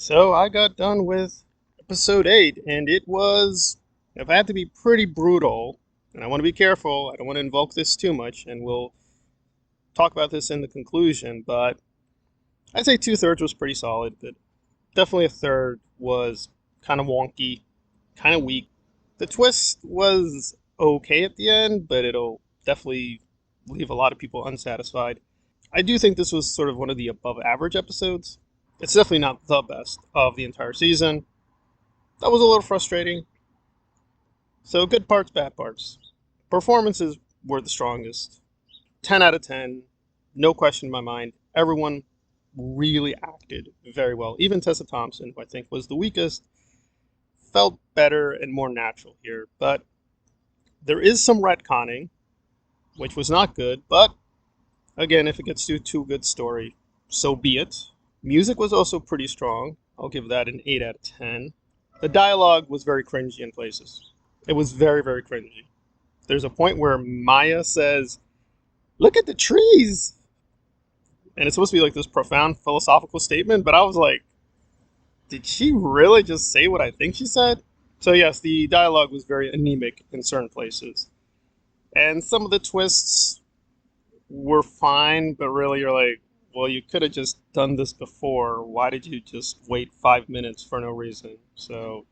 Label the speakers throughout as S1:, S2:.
S1: So I got done with episode 8, and it was, if I had to be pretty brutal, and I want to be careful, I don't want to invoke this too much, and we'll talk about this in the conclusion, but I'd say two-thirds was pretty solid, but definitely a third was kind of wonky, kind of weak. The twist was okay at the end, but it'll definitely leave a lot of people unsatisfied. I do think this was sort of one of the above average episodes. It's definitely not the best of the entire season. That was a little frustrating. So good parts, bad parts. Performances were the strongest. 10 out of 10. No question in my mind. Everyone really acted very well. Even Tessa Thompson, who I think was the weakest, felt better and more natural here. But there is some retconning, which was not good. But again, if it gets to a too good story, so be it. Music was also pretty strong. I'll give that an 8 out of 10. The dialogue was very cringy in places. It was very, very cringy. There's a point where Maya says, "Look at the trees!" And it's supposed to be like this profound philosophical statement, but I was like, did she really just say what I think she said? So, yes, the dialogue was very anemic in certain places. And some of the twists were fine, but really you're like, well, you could have just done this before. Why did you just wait 5 minutes for no reason? So,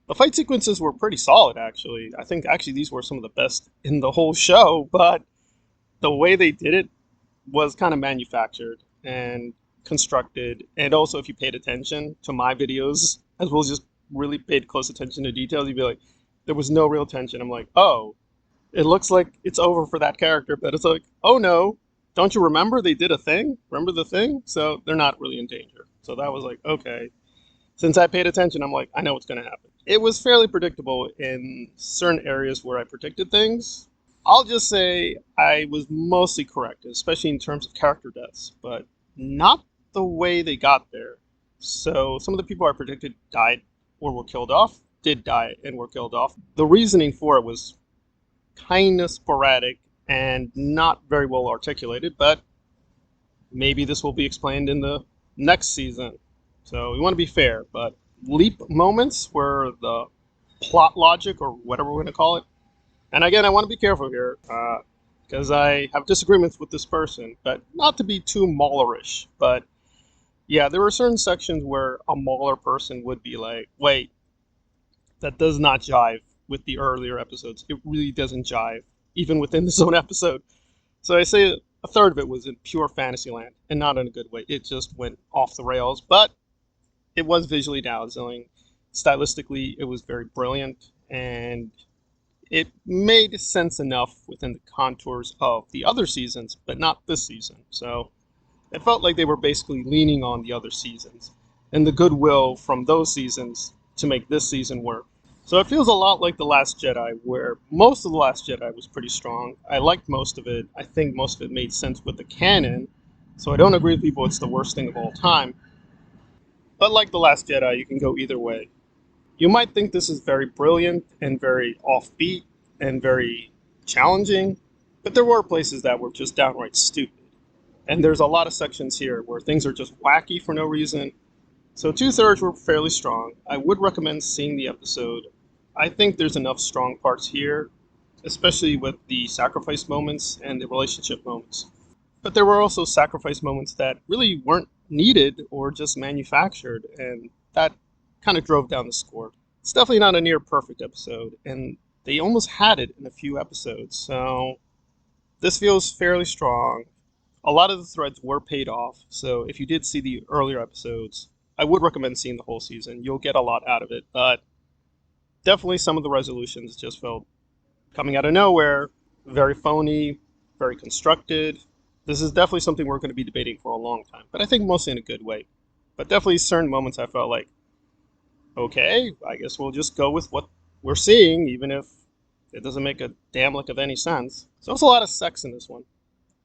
S1: the fight sequences were pretty solid, actually. I think actually these were some of the best in the whole show, but the way they did it was kind of manufactured and constructed. And also, if you paid attention to my videos, as well as just really paid close attention to details, you'd be like, there was no real tension. I'm like, oh, it looks like it's over for that character, but it's like, oh no, don't you remember they did a thing? Remember the thing? So they're not really in danger. So that was like, okay. Since I paid attention, I'm like, I know what's going to happen. It was fairly predictable in certain areas where I predicted things. I'll just say I was mostly correct, especially in terms of character deaths, but not the way they got there. So some of the people I predicted died or were killed off did die and were killed off. The reasoning for it was kind of sporadic and not very well articulated, but maybe this will be explained in the next season. So we want to be fair, but leap moments where the plot logic, or whatever we're going to call it, and again, I want to be careful here, because I have disagreements with this person, but not to be too Maulerish. But yeah, there were certain sections where a Mauler person would be like, wait, that does not jive with the earlier episodes. It really doesn't jive, even within this own episode. So I say a third of it was in pure Fantasyland, and not in a good way. It just went off the rails, but it was visually dazzling. Stylistically, it was very brilliant, and it made sense enough within the contours of the other seasons, but not this season. So it felt like they were basically leaning on the other seasons and the goodwill from those seasons to make this season work. So it feels a lot like The Last Jedi, where most of The Last Jedi was pretty strong. I liked most of it. I think most of it made sense with the canon. So I don't agree with people it's the worst thing of all time. But like The Last Jedi, you can go either way. You might think this is very brilliant and very offbeat and very challenging, but there were places that were just downright stupid. And there's a lot of sections here where things are just wacky for no reason. So two-thirds were fairly strong. I would recommend seeing the episode. I think there's enough strong parts here, especially with the sacrifice moments and the relationship moments. But there were also sacrifice moments that really weren't needed or just manufactured, and that kind of drove down the score. It's definitely not a near perfect episode, and they almost had it in a few episodes, so this feels fairly strong. A lot of the threads were paid off, so if you did see the earlier episodes, I would recommend seeing the whole season. You'll get a lot out of it, but definitely some of the resolutions just felt coming out of nowhere, very phony, very constructed. This is definitely something we're going to be debating for a long time, but I think mostly in a good way. But definitely certain moments I felt like, okay, I guess we'll just go with what we're seeing, even if it doesn't make a damn lick of any sense. So there's a lot of sex in this one.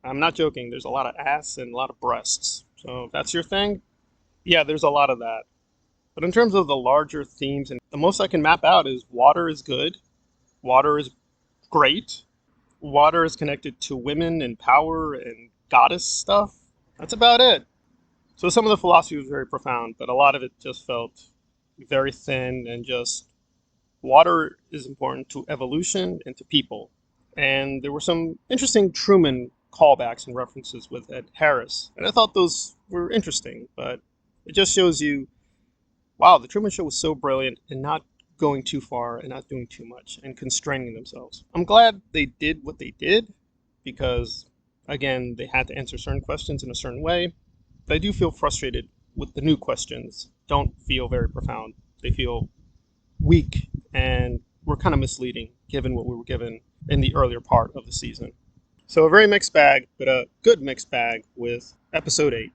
S1: I'm not joking. There's a lot of ass and a lot of breasts. So if that's your thing, yeah, there's a lot of that. But in terms of the larger themes, and the most I can map out is water is good, water is great, water is connected to women and power and goddess stuff. That's about it. So some of the philosophy was very profound, but a lot of it just felt very thin and just water is important to evolution and to people. And there were some interesting Truman callbacks and references with Ed Harris. And I thought those were interesting, but it just shows you, wow, the Truman Show was so brilliant and not going too far and not doing too much and constraining themselves. I'm glad they did what they did because, again, they had to answer certain questions in a certain way. But I do feel frustrated with the new questions. Don't feel very profound. They feel weak and were kind of misleading given what we were given in the earlier part of the season. So a very mixed bag, but a good mixed bag with episode 8.